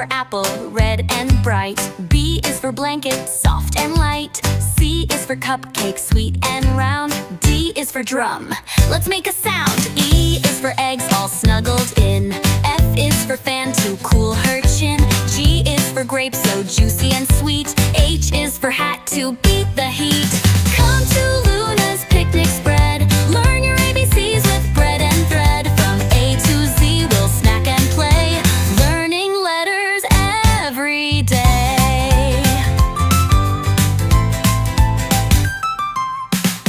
for apple, red and bright. B is for blanket, soft and light. C is for cupcake, sweet and round. D is for drum, let's make a sound. E is for eggs, all snuggled in. F is for fan, to cool her chin. G is for grape, so juicy and sweet. H is for hat, to beat the heat. Come to Luna's picnic spread. Learn your ABCs with bread and thread. From A to Z, we'll snack and play, learning letters every day.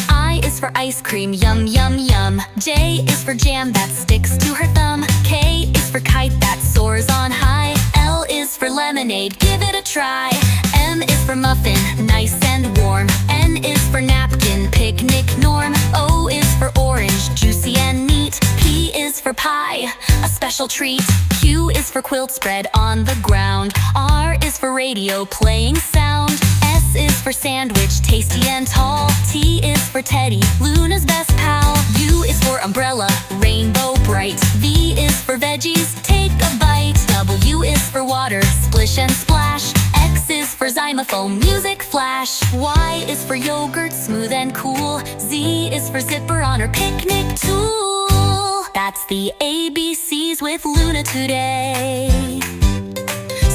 I is for ice cream, yum, yum, yum. J is for jam that sticks to her thumb. K is for kite that soars on high. L is for lemonade, give it a try. M is for muffin, nice and warm. N is for napkin, picnic norm. O is for orange, juicy and neat. P is for pie, a special treat. Q is for quilt spread on the ground. R is for radio, playing sound. S is for sandwich, tasty and tall. T is for Teddy, Luna's best pal. U is for umbrella, rainbow bright. V is for veggies, take a bite. W is for water, splish and splash. X is for xylophone, music flash. Y is for yogurt, smooth and cool. Z is for zipper on her picnic tool. That's the ABCs with Luna today.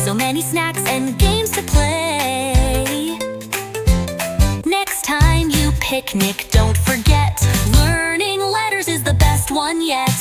So many snacks and games to play. Next time you picnic, don't forget, learning letters is the best one yet.